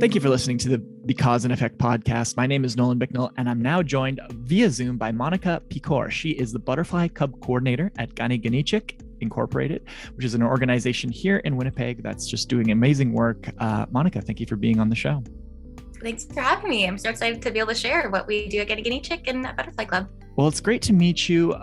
Thank you for listening to the Because and Effect podcast. My name is Nolan Bicknell, and I'm now joined via Zoom by Monika Pichor. She is the Butterfly Cub Coordinator at Ka Ni Kanichihk Incorporated, which is an organization here in Winnipeg that's just doing amazing work. Monika, thank you for being on the show. Thanks for having me. I'm so excited to be able to share what we do at Ka Ni Kanichihk and at Butterfly Club. Well, it's great to meet you.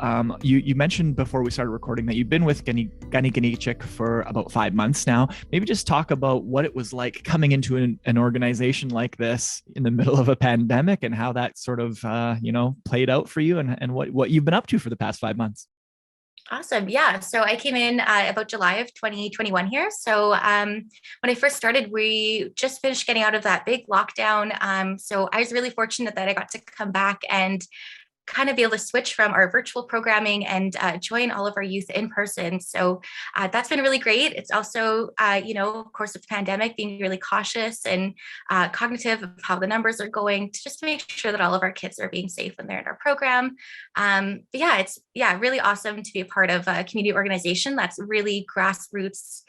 You mentioned before we started recording that you've been with Ka Ni Kanichihk for about 5 months now. Maybe just talk about what it was like coming into an organization like this in the middle of a pandemic and how that sort of, played out for you and what you've been up to for the past 5 months. Awesome. Yeah. So I came in about July of 2021 here. So when I first started, we just finished getting out of that big lockdown. So I was really fortunate that I got to come back and kind of be able to switch from our virtual programming and join all of our youth in person. So that's been really great. It's also, of course, with the pandemic, being really cautious and cognitive of how the numbers are going to just make sure that all of our kids are being safe when they're in our program. It's really awesome to be a part of a community organization that's really grassroots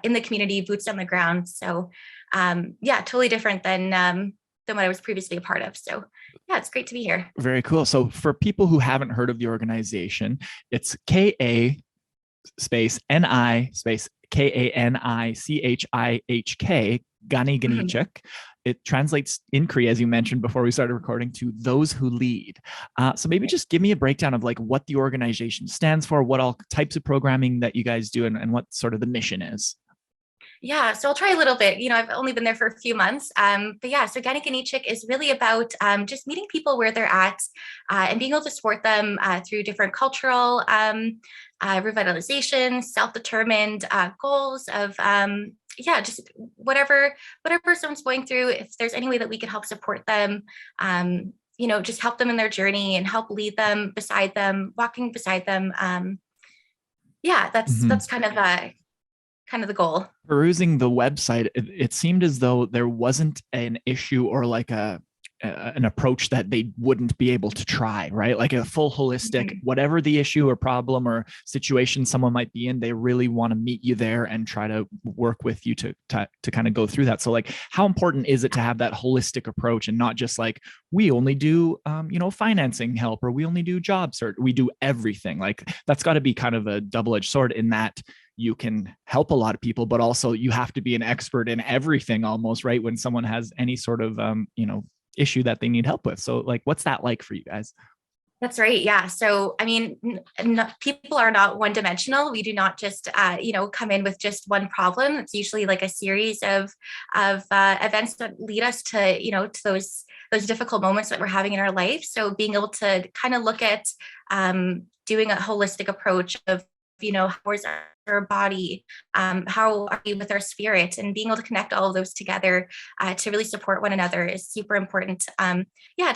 in the community, boots on the ground. So totally different than what I was previously a part of. So yeah, it's great to be here. Very cool. So for people who haven't heard of the organization, it's KA space NI space KANICHIHK, Ka Ni Kanichihk. It translates in Cree, as you mentioned before we started recording, to those who lead. So maybe just give me a breakdown of like what the organization stands for, what all types of programming that you guys do, and what sort of the mission is. Yeah, so I'll try a little bit. I've only been there for a few months. So Ka Ni Kanichihk is really about just meeting people where they're at and being able to support them through different cultural revitalization, self-determined goals of just whatever someone's going through. If there's any way that we can help support them, just help them in their journey and help lead them, beside them, walking beside them. That's kind of the goal. Perusing the website, it seemed as though there wasn't an issue or like an approach that they wouldn't be able to try, right? Like a full holistic, whatever the issue or problem or situation someone might be in, they really want to meet you there and try to work with you to kind of go through that. So like, how important is it to have that holistic approach and not just like, we only do, financing help, or we only do job search, we do everything. Like that's got to be kind of a double-edged sword in that you can help a lot of people, but also you have to be an expert in everything almost, right? When someone has any sort of, issue that they need help with. So like, what's that like for you guys? That's right. Yeah. So, people are not one dimensional. We do not just, come in with just one problem. It's usually like a series of events that lead us to, to those difficult moments that we're having in our life. So being able to kind of look at doing a holistic approach of, how is our body, how are we with our spirit, and being able to connect all of those together to really support one another is super important. To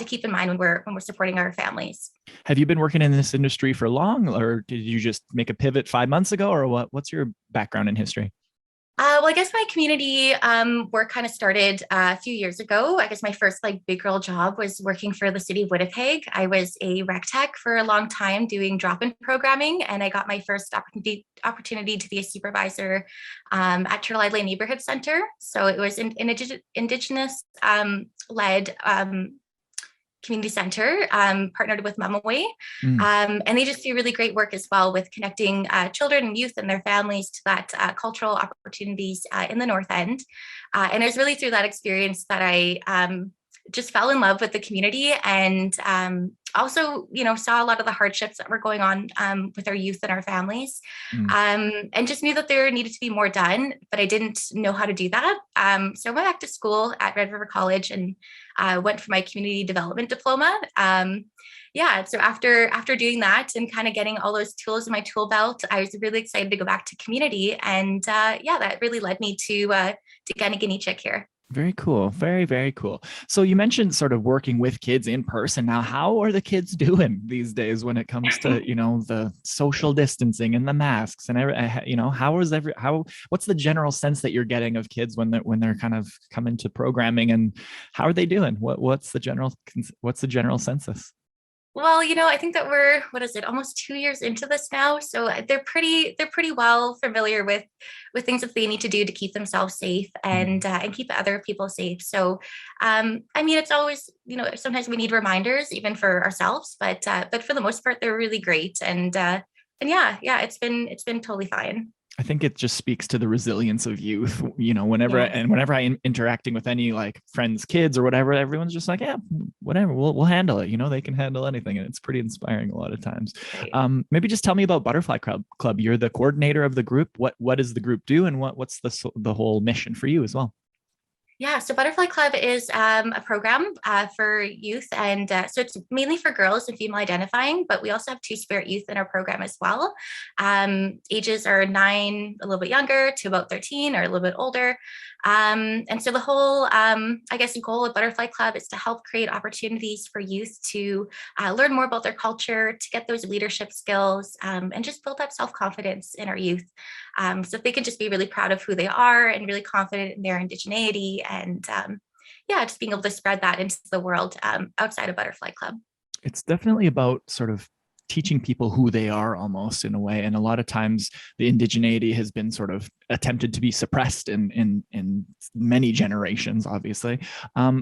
keep in mind when we're supporting our families. Have you been working in this industry for long, or did you just make a pivot 5 months ago, or what's your background in history? I guess my community work kind of started a few years ago. I guess my first big girl job was working for the city of Winnipeg. I was a rec tech for a long time doing drop-in programming, and I got my first opportunity to be a supervisor at Turtle Island Neighborhood Center. So it was an Indigenous led community center, partnered with Mum Away. And they just do really great work as well with connecting children and youth and their families to that cultural opportunities in the North End. And it was really through that experience that I just fell in love with the community, and also, saw a lot of the hardships that were going on with our youth and our families, and just knew that there needed to be more done, but I didn't know how to do that. So I went back to school at Red River College and went for my community development diploma. So after doing that and kind of getting all those tools in my tool belt, I was really excited to go back to community, and that really led me to Ka Ni Kanichihk here. Very cool. Very, very cool. So you mentioned sort of working with kids in person. Now, how are the kids doing these days when it comes to, the social distancing and the masks and what's the general sense that you're getting of kids when they're kind of coming to programming, and how are they doing? What's the general census? Well, I think that we're, what is it, almost 2 years into this now. So they're pretty well familiar with things that they need to do to keep themselves safe and keep other people safe. So, I mean, it's always, sometimes we need reminders even for ourselves, but for the most part, they're really great. And yeah, it's been totally fine. I think it just speaks to the resilience of youth, Yeah. whenever I'm interacting with any like friends, kids or whatever, everyone's just like, yeah, whatever, we'll handle it. They can handle anything. And it's pretty inspiring a lot of times. Right. Maybe just tell me about Butterfly Club. You're the coordinator of the group. What does the group do? And what's the whole mission for you as well? Yeah, so Butterfly Club is a program for youth, and so it's mainly for girls and female identifying, but we also have two-spirit youth in our program as well. Ages are 9, a little bit younger, to about 13 or a little bit older. And so the whole, I guess, goal of Butterfly Club is to help create opportunities for youth to learn more about their culture, to get those leadership skills, and just build up self-confidence in our youth. So if they can just be really proud of who they are and really confident in their indigeneity and yeah, just being able to spread that into the world outside of Butterfly Club. It's definitely about sort of teaching people who they are almost in a way. And a lot of times the indigeneity has been sort of attempted to be suppressed in many generations, obviously.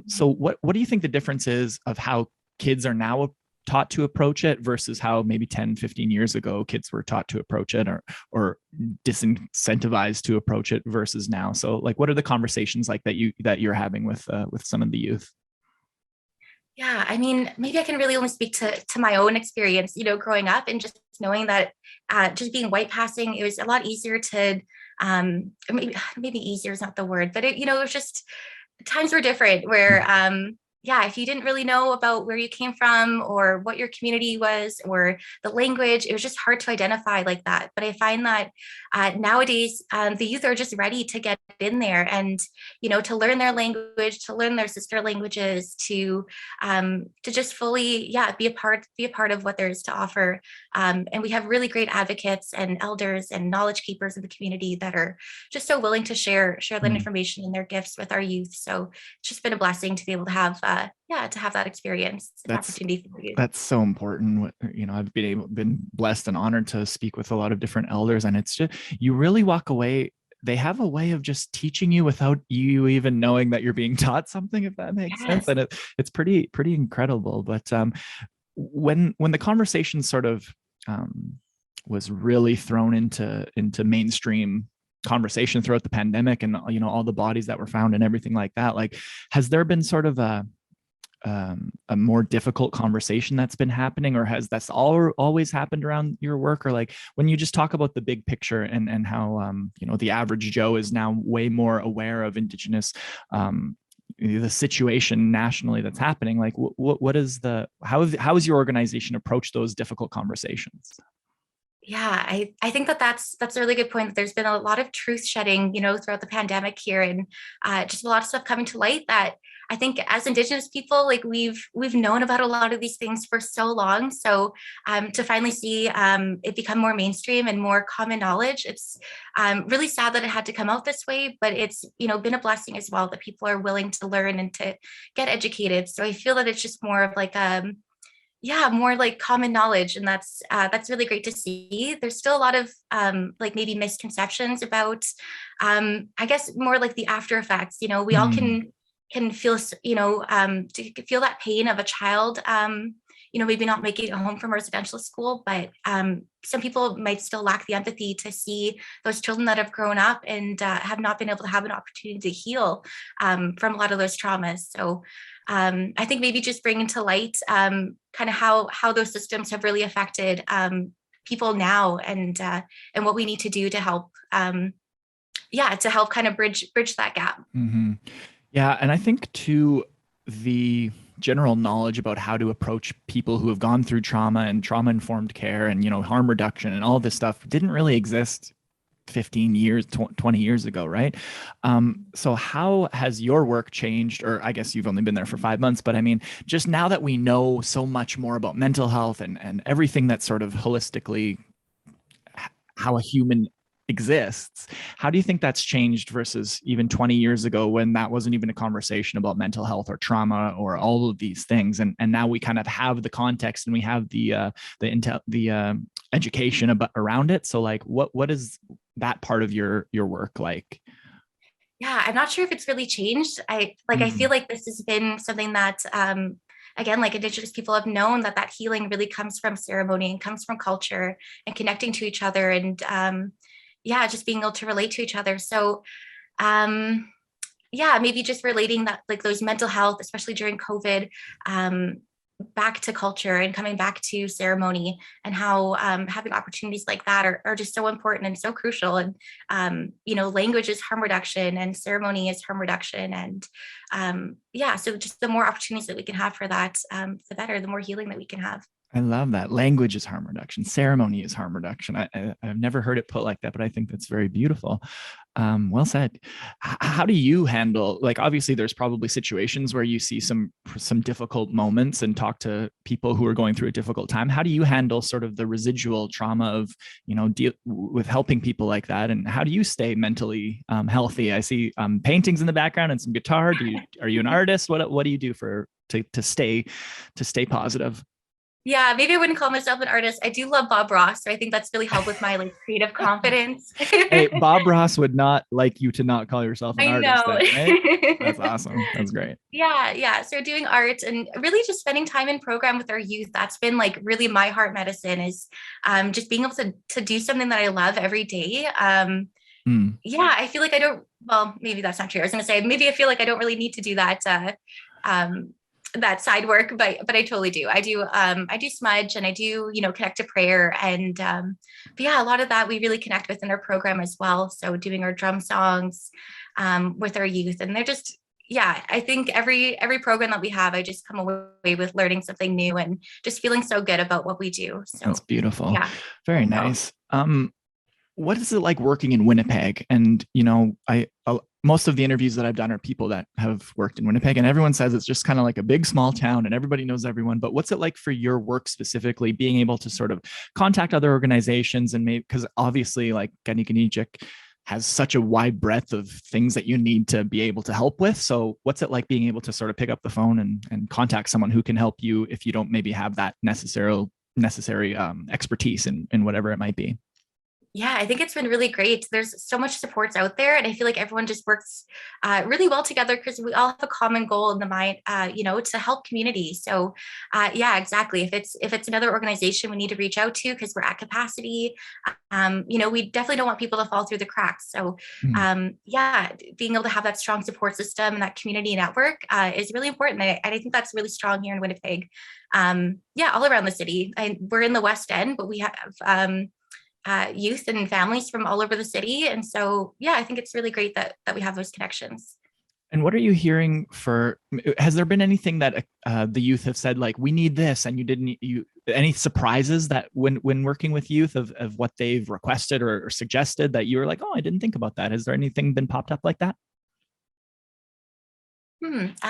So what do you think the difference is of how kids are now taught to approach it versus how maybe 10, 15 years ago kids were taught to approach it or disincentivized to approach it versus now? So like, what are the conversations like that you're having with some of the youth? Yeah, I mean, maybe I can really only speak to my own experience, growing up and just knowing that just being white passing, it was a lot easier to maybe easier is not the word, but it was just times were different where yeah, if you didn't really know about where you came from or what your community was or the language, it was just hard to identify like that. But I find that nowadays the youth are just ready to get in there and to learn their language, to learn their sister languages, to just fully, yeah, be a part of what there is to offer. And we have really great advocates and elders and knowledge keepers in the community that are just so willing to share that Mm. information and their gifts with our youth. So it's just been a blessing to be able to have yeah, to have that experience and That's opportunity for youth. that's so important. I've been blessed and honored to speak with a lot of different elders, and it's just you really walk away. They have a way of just teaching you without you even knowing that you're being taught something, if that makes sense. Yes. And it's pretty incredible. But when the conversation sort of um, was really thrown into mainstream conversation throughout the pandemic, and all the bodies that were found and everything like that, like, has there been sort of a more difficult conversation that's been happening, or has that's always happened around your work? Or like when you just talk about the big picture and how the average Joe is now way more aware of Indigenous the situation nationally that's happening, like what is how has your organization approached those difficult conversations? Yeah, I think that's a really good point. There's been a lot of truth shedding, throughout the pandemic here, and just a lot of stuff coming to light that I think as Indigenous people, like we've known about a lot of these things for so long. So to finally see it become more mainstream and more common knowledge, it's really sad that it had to come out this way, but it's been a blessing as well that people are willing to learn and to get educated. So I feel that it's just more of like yeah, more like common knowledge, and that's really great to see. There's still a lot of like maybe misconceptions about I guess more like the after effects. We all Mm, can feel to feel that pain of a child maybe not making it home from residential school, but some people might still lack the empathy to see those children that have grown up and have not been able to have an opportunity to heal from a lot of those traumas. So I think maybe just bringing to light kind of how those systems have really affected people now, and what we need to do to help yeah, to help kind of bridge that gap. mm-hmm. Yeah, and I think too, the general knowledge about how to approach people who have gone through trauma and trauma informed care and harm reduction and all this stuff didn't really exist 15 years 20 years ago, right? So how has your work changed? Or I guess you've only been there for 5 months, but I mean, just now that we know so much more about mental health and everything that's sort of holistically how a human exists. How do you think that's changed versus even 20 years ago when that wasn't even a conversation about mental health or trauma or all of these things? And now we kind of have the context and we have the education about around it. So like, what is that part of your work like? Yeah, I'm not sure if it's really changed. I feel like this has been something that again, like Indigenous people have known that healing really comes from ceremony and comes from culture and connecting to each other and yeah, just being able to relate to each other. So yeah, maybe just relating that, like those mental health, especially during COVID, back to culture and coming back to ceremony, and how having opportunities like that are just so important and so crucial. And language is harm reduction and ceremony is harm reduction. And yeah, so just the more opportunities that we can have for that, the better, the more healing that we can have. I love that. Language is harm reduction. Ceremony is harm reduction. I've never heard it put like that, but I think that's very beautiful. Well said. How do you handle, like, obviously there's probably situations where you see some difficult moments and talk to people who are going through a difficult time. How do you handle sort of the residual trauma of, deal with helping people like that? And how do you stay mentally healthy? I see paintings in the background and some guitar. Are you an artist? What do you do to stay positive? Yeah, maybe I wouldn't call myself an artist. I do love Bob Ross, so I think that's really helped with my like creative confidence. Hey, Bob Ross would not like you to not call yourself an I artist, know. then, right? That's awesome. That's great. Yeah. So doing art and really just spending time in program with our youth, that's been like really my heart medicine, is just being able to do something that I love every day. Yeah, I feel like well, maybe that's not true. I was going to say, maybe I feel like I don't really need to do that that side work, but I totally do. I do smudge, and I do, connect to prayer. And but yeah, a lot of that we really connect with in our program as well. So doing our drum songs with our youth, and they're just, yeah, I think every program that we have, I just come away with learning something new and just feeling so good about what we do. So that's beautiful. Yeah. Very nice. What is it like working in Winnipeg? And most of the interviews that I've done are people that have worked in Winnipeg, and everyone says it's just kind of like a big small town and everybody knows everyone. But what's it like for your work specifically, being able to sort of contact other organizations, and maybe because obviously like Ka Ni Kanichihk has such a wide breadth of things that you need to be able to help with. So what's it like being able to sort of pick up the phone and contact someone who can help you if you don't maybe have that necessary expertise in whatever it might be? Yeah, I think it's been really great. There's so much supports out there, and I feel like everyone just works really well together because we all have a common goal in the mind, to help community. So, yeah, exactly. If it's another organization we need to reach out to because we're at capacity, we definitely don't want people to fall through the cracks. So, yeah, being able to have that strong support system and that community network is really important. And I think that's really strong here in Winnipeg. Yeah, all around the city. We're in the West End, but we have youth and families from all over the city. And so, yeah, I think it's really great that we have those connections. And what are you hearing has there been anything that the youth have said, like, we need this, and any surprises that when working with youth of what they've requested or suggested that you were like, oh, I didn't think about that? Has there anything been popped up like that? It's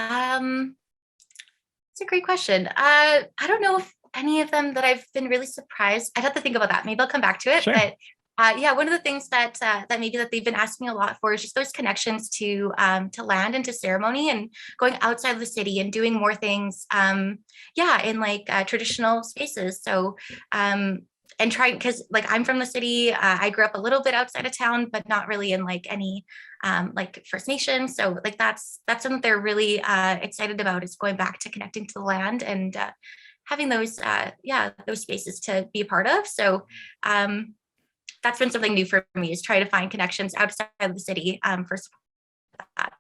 a great question. I don't know if any of them that I've been really surprised. I'd have to think about that. Maybe I'll come back to it. Sure. But yeah, one of the things that maybe that they've been asking me a lot for is just those connections to land and to ceremony, and going outside of the city and doing more things. Yeah, in like traditional spaces. So and trying, because like I'm from the city, I grew up a little bit outside of town, but not really in like any like First Nations. So like that's something they're really excited about, is going back to connecting to the land and having those those spaces to be a part of. So that's been something new for me, is try to find connections outside of the city for that.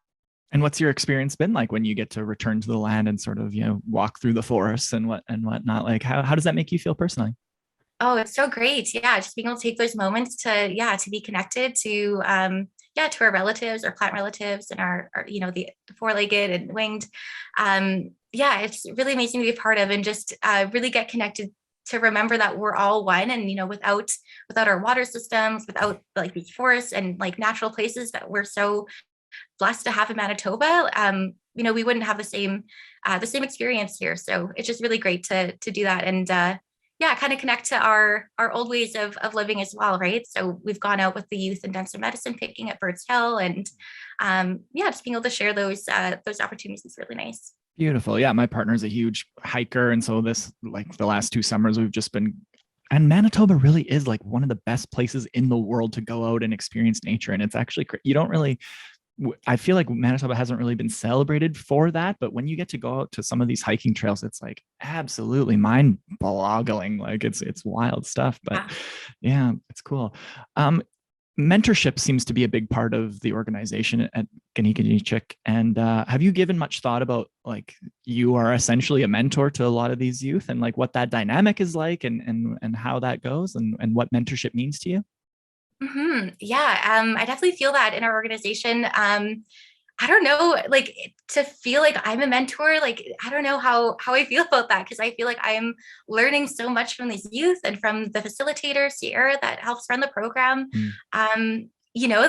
And what's your experience been like when you get to return to the land and sort of, walk through the forests and whatnot? Like, how does that make you feel personally? Oh, it's so great. Yeah. Just being able to take those moments to be connected to to our relatives, our plant relatives, and our the four-legged and winged. Yeah, it's really amazing to be a part of, and just really get connected to remember that we're all one. And, without our water systems, without like these forests and like natural places that we're so blessed to have in Manitoba, we wouldn't have the same experience here. So it's just really great to do that. And yeah, kind of connect to our old ways of living as well, right? So we've gone out with the youth and done some medicine picking at Birds Hill, and yeah, just being able to share those opportunities is really nice. Beautiful. Yeah, my partner's a huge hiker, and so this, like the last 2 summers, we've just been. And Manitoba really is like one of the best places in the world to go out and experience nature. And it's actually, you don't really, I feel like Manitoba hasn't really been celebrated for that. But when you get to go out to some of these hiking trails, it's like absolutely mind boggling. Like it's wild stuff. But Yeah. yeah, it's cool. Mentorship seems to be a big part of the organization at Ka Ni Kanichihk. And have you given much thought about, like, you are essentially a mentor to a lot of these youth, and like what that dynamic is like, and how that goes, and what mentorship means to you? Yeah, I definitely feel that in our organization. I don't know, like to feel like I'm a mentor, like I don't know how I feel about that, because I feel like I'm learning so much from these youth and from the facilitator, Sierra, that helps run the program. Mm.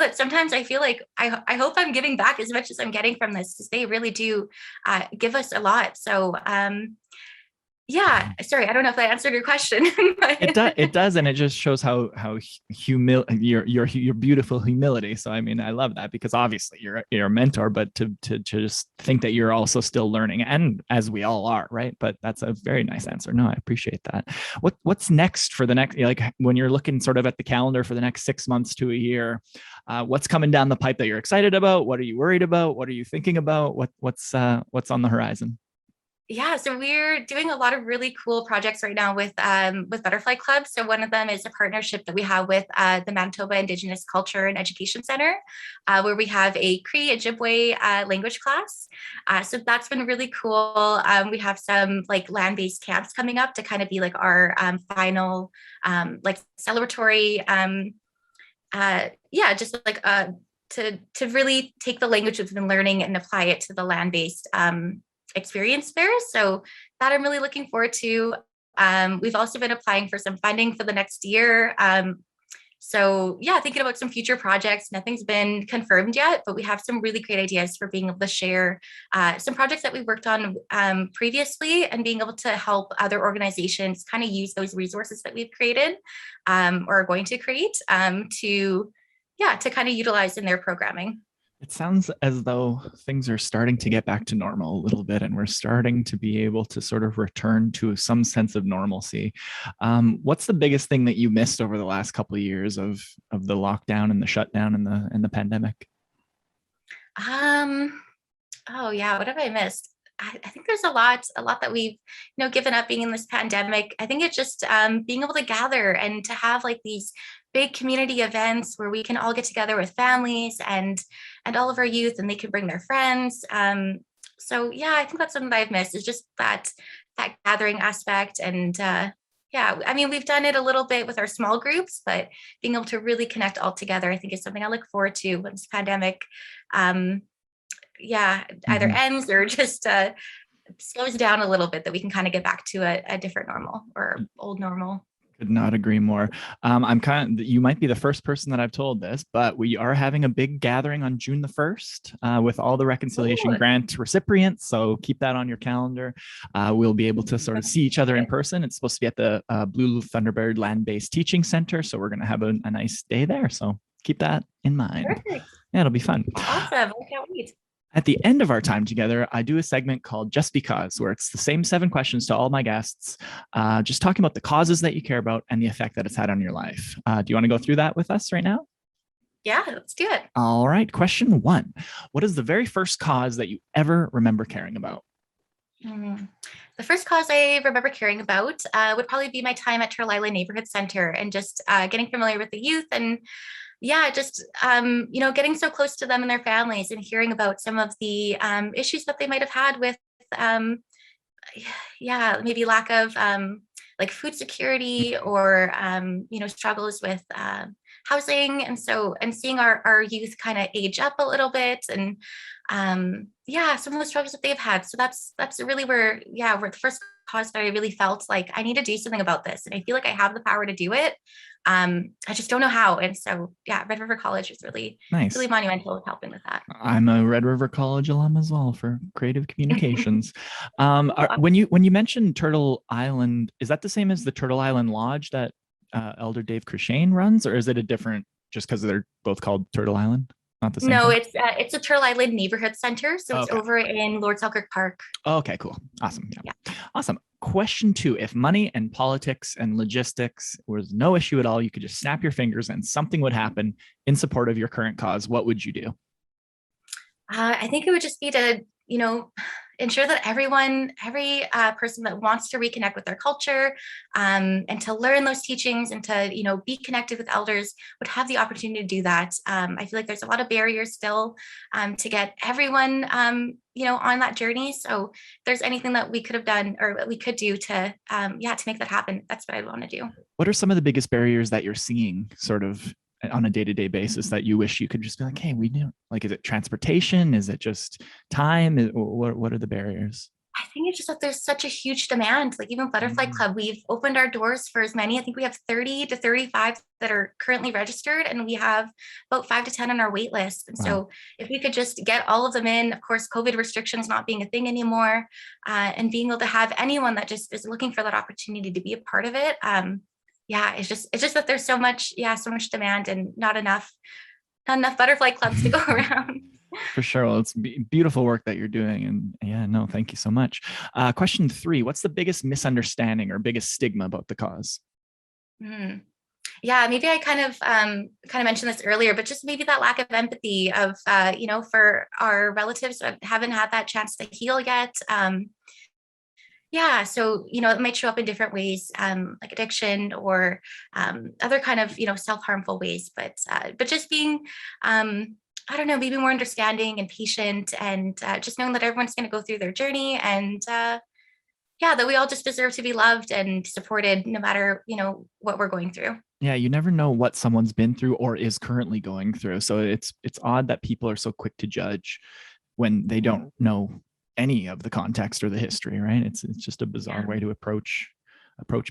That sometimes I feel like I hope I'm giving back as much as I'm getting from this, because they really do give us a lot. So yeah, sorry, I don't know if that answered your question. It does. It does, and it just shows how your beautiful humility. So I mean, I love that, because obviously you're a mentor, but to just think that you're also still learning, and as we all are, right? But that's a very nice answer. No, I appreciate that. What's next for the next, like when you're looking sort of at the calendar for the next 6 months to a year, what's coming down the pipe that you're excited about? What are you worried about? What are you thinking about? What's on the horizon? Yeah, so we're doing a lot of really cool projects right now with Butterfly Club. So one of them is a partnership that we have with the Manitoba Indigenous Culture and Education Center, where we have a Cree Ojibwe language class. So that's been really cool. We have some like land-based camps coming up to kind of be like our final like celebratory, yeah, just like to really take the language we've been learning and apply it to the land-based experience there. So that I'm really looking forward to. We've also been applying for some funding for the next year. So yeah, thinking about some future projects. Nothing's been confirmed yet, but we have some really great ideas for being able to share some projects that we worked on previously, and being able to help other organizations kind of use those resources that we've created or are going to create to kind of utilize in their programming. It sounds as though things are starting to get back to normal a little bit, and we're starting to be able to sort of return to some sense of normalcy. What's the biggest thing that you missed over the last couple of years of the lockdown and the shutdown and the pandemic? Um, oh yeah, what have I missed? I think there's a lot that we've, given up being in this pandemic. I think it's just being able to gather and to have like these big community events where we can all get together with families and all of our youth, and they can bring their friends. So yeah, I think that's something that I've missed, is just that gathering aspect. And yeah, I mean, we've done it a little bit with our small groups, but being able to really connect all together, I think is something I look forward to when this pandemic um, yeah, either Mhm. ends or just slows down a little bit, that we can kind of get back to a different normal or old normal. Could not agree more. You might be the first person that I've told this, but we are having a big gathering on June the 1st with all the reconciliation Ooh, grant recipients. So keep that on your calendar. We'll be able to sort of see each other in person. It's supposed to be at the Blue Thunderbird Land-Based Teaching Center. So we're going to have a nice day there. So keep that in mind. perfect. Yeah, it'll be fun. Awesome. I can't wait. At the end of our time together, I do a segment called Just Because, where it's the same 7 questions to all my guests, just talking about the causes that you care about and the effect that it's had on your life. Do you want to go through that with us right now? Yeah, let's do it. All right. Question 1. What is the very first cause that you ever remember caring about? Mm. The first cause I remember caring about would probably be my time at Turlila Neighborhood Center, and just getting familiar with the youth, and yeah, just getting so close to them and their families, and hearing about some of the issues that they might have had with um, yeah, maybe lack of like food security, or struggles with housing. And so, and seeing our youth kind of age up a little bit, and yeah, some of the struggles that they've had. So that's really where, yeah, where the first cause that I really felt like I need to do something about this. And I feel like I have the power to do it. I just don't know how. And so, yeah, Red River College is really, Nice. really monumental with helping with that. I'm a Red River College alum as well for creative communications. When you mentioned Turtle Island, is that the same as the Turtle Island Lodge that Elder Dave Crushane runs, or is it a different, just because they're both called Turtle Island? Not the same No, thing? it's a Turtle Island Neighborhood Center. So it's Okay. over in Lord Selkirk Park. Okay, cool. Awesome. Yeah. Awesome. Question 2, if money and politics and logistics was no issue at all, you could just snap your fingers and something would happen in support of your current cause, what would you do? I think it would just be to, ensure that every person that wants to reconnect with their culture, and to learn those teachings and to, be connected with elders would have the opportunity to do that. I feel like there's a lot of barriers still to get everyone, on that journey. So if there's anything that we could have done or what we could do to make that happen, that's what I want to do. What are some of the biggest barriers that you're seeing sort of on a day-to-day basis that you wish you could just be like, hey, we knew, like, is it transportation? Is it just time? What are the barriers? I think it's just that there's such a huge demand. Like even Butterfly Club, we've opened our doors for as many. I think we have 30 to 35 that are currently registered, and we have about 5 to 10 on our wait list. And so if we could just get all of them in, of course, COVID restrictions not being a thing anymore, and being able to have anyone that just is looking for that opportunity to be a part of it. It's just that there's so much demand and not enough Butterfly Clubs to go around. For sure. Well, it's beautiful work that you're doing. And thank you so much. Question 3, what's the biggest misunderstanding or biggest stigma about the cause? Yeah, maybe I kind of mentioned this earlier, but just maybe that lack of empathy of, for our relatives that haven't had that chance to heal yet. So, it might show up in different ways, like addiction or other kind of, self-harmful ways, but just being, I don't know, maybe more understanding and patient, and just knowing that everyone's going to go through their journey, and that we all just deserve to be loved and supported no matter, what we're going through. Yeah, you never know what someone's been through or is currently going through. So it's odd that people are so quick to judge when they don't know any of the context or the history, right? It's just a bizarre way to approach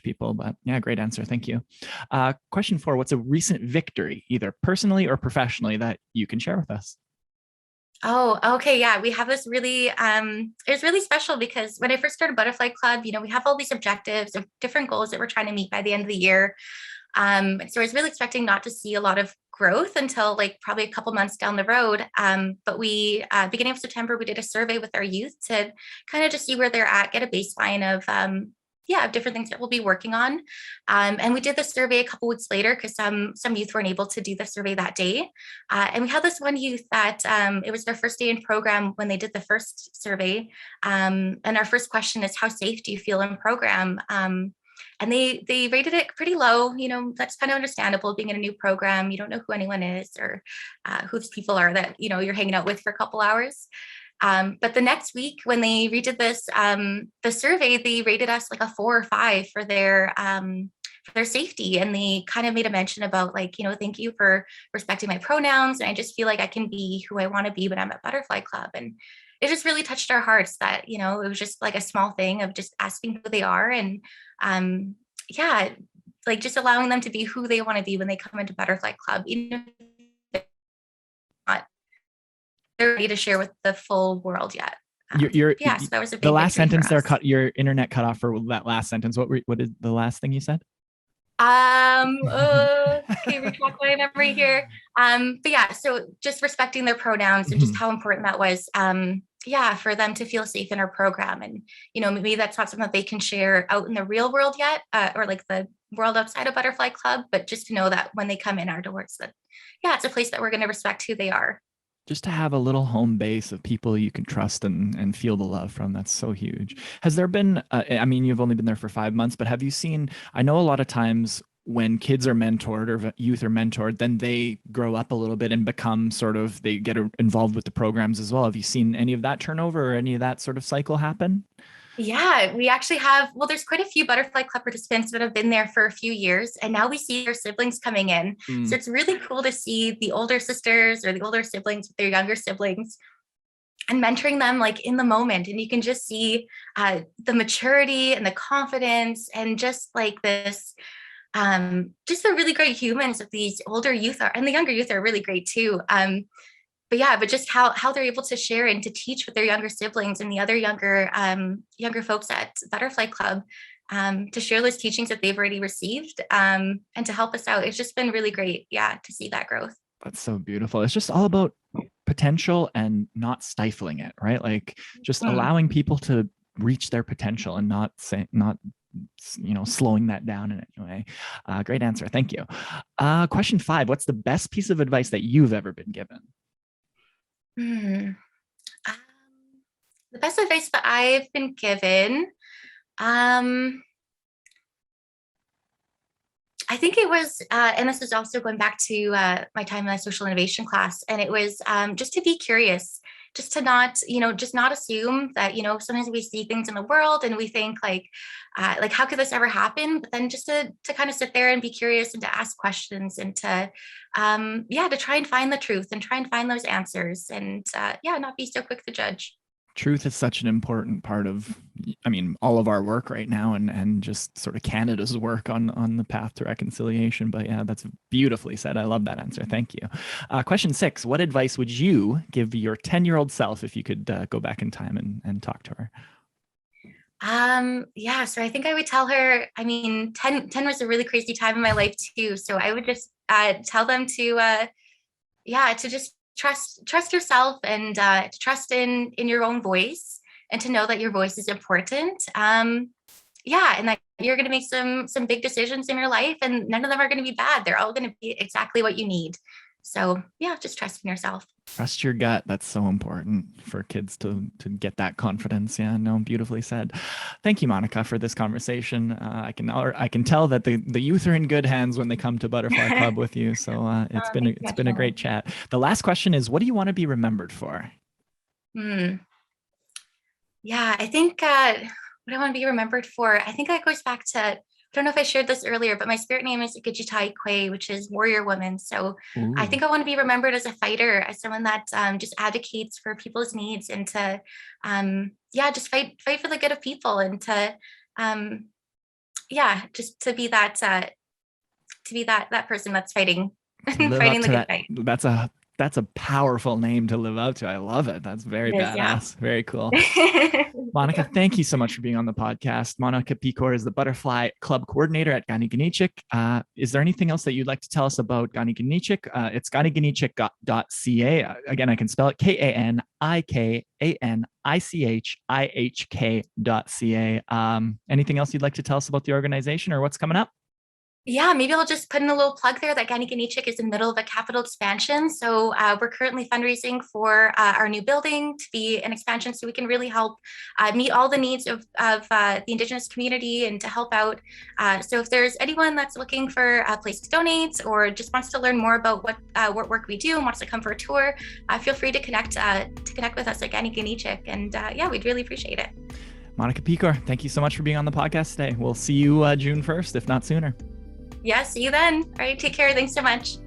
people. But yeah, great answer. Thank you. Question 4, what's a recent victory, either personally or professionally, that you can share with us? Oh, okay. Yeah, we have this really, it's really special because when I first started Butterfly Club, we have all these objectives of different goals that we're trying to meet by the end of the year. So I was really expecting not to see a lot of growth until like probably a couple months down the road. But we, beginning of September, we did a survey with our youth to kind of just see where they're at, get a baseline of, different things that we'll be working on. And we did the survey a couple weeks later because some youth weren't able to do the survey that day. And we had this one youth that it was their first day in program when they did the first survey. And our first question is, how safe do you feel in program? And they rated it pretty low. That's kind of understandable. Being in a new program, you don't know who anyone is or who these people are that, you're hanging out with for a couple hours. But the next week when they redid this, the survey, they rated us like a 4 or 5 for their safety. And they kind of made a mention about like, thank you for respecting my pronouns. And I just feel like I can be who I want to be when I'm at Butterfly Club. And it just really touched our hearts that, it was just like a small thing of just asking who they are. And like just allowing them to be who they want to be when they come into Butterfly Club, they're ready to share with the full world yet. So that was a big the last sentence there your internet cut off for that last sentence. What is the last thing you said? Okay, retract my memory here. So just respecting their pronouns and just how important that was. For them to feel safe in our program. And, maybe that's not something that they can share out in the real world yet, or like the world outside of Butterfly Club, but just to know that when they come in our doors that, it's a place that we're going to respect who they are. Just to have a little home base of people you can trust and feel the love from. That's so huge. Has there been, you've only been there for 5 months, but have you seen, I know a lot of times when kids are mentored or youth are mentored, then they grow up a little bit and become they get involved with the programs as well. Have you seen any of that turnover or any of that sort of cycle happen? Yeah, we actually have, there's quite a few Butterfly Club participants that have been there for a few years, and now we see their siblings coming in. So it's really cool to see the older sisters or the older siblings with their younger siblings and mentoring them like in the moment. And you can just see the maturity and the confidence and just like this, just the really great humans that these older youth are, and the younger youth are really great too. But just how they're able to share and to teach with their younger siblings and the other younger folks at Butterfly Club, to share those teachings that they've already received, and to help us out. It's just been really great, to see that growth. That's so beautiful. It's just all about potential and not stifling it, right? Like just allowing people to reach their potential and not slowing that down in any way. Great answer. Thank you. Question 5, what's the best piece of advice that you've ever been given? The best advice that I've been given, I think it was, and this is also going back to my time in a social innovation class, and it was just to be curious, just to not, just not assume that, sometimes we see things in the world and we think like how could this ever happen? But then just to kind of sit there and be curious and to ask questions and to try and find the truth and try and find those answers and not be so quick to judge. Truth is such an important part of, all of our work right now and just sort of Canada's work on the path to reconciliation. But yeah, that's beautifully said. I love that answer. Thank you. Question 6, what advice would you give your 10-year-old self if you could go back in time and talk to her? So I think I would tell her, 10 was a really crazy time in my life too. So I would just tell them to just trust yourself and to trust in your own voice and to know that your voice is important. And that you're going to make some big decisions in your life and none of them are going to be bad. They're all going to be exactly what you need. So just trust in yourself. Trust your gut. That's so important for kids to get that confidence. Yeah, no, beautifully said. Thank you, Monika, for this conversation. I can tell that the youth are in good hands when they come to Butterfly Club with you. So it's been a great chat. The last question is, what do you want to be remembered for? I think what I want to be remembered for, I think that goes back to, I don't know if I shared this earlier, but my spirit name is Kanichihk, which is warrior woman. So I think I want to be remembered as a fighter, as someone that just advocates for people's needs and to, just fight for the good of people and to, just to be that person that's fighting, fighting the good fight. That's a powerful name to live up to. I love it. That's very badass. Yeah. Very cool. Monika, thank you so much for being on the podcast. Monika Pichor is the Butterfly Club Coordinator at Ka Ni Kanichihk. Is there anything else that you'd like to tell us about Ka Ni Kanichihk? It's kanikanichihk.ca. Again, I can spell it KANIKANICHIHK.ca. Anything else you'd like to tell us about the organization or what's coming up? Yeah, maybe I'll just put in a little plug there that Ka Ni Kanichihk is in the middle of a capital expansion. So we're currently fundraising for our new building to be an expansion so we can really help meet all the needs of the Indigenous community and to help out. So if there's anyone that's looking for a place to donate or just wants to learn more about what work we do and wants to come for a tour, feel free to connect with us at Ka Ni Kanichihk. And we'd really appreciate it. Monika Pichor, thank you so much for being on the podcast today. We'll see you June 1st, if not sooner. Yeah, see you then. All right, take care. Thanks so much.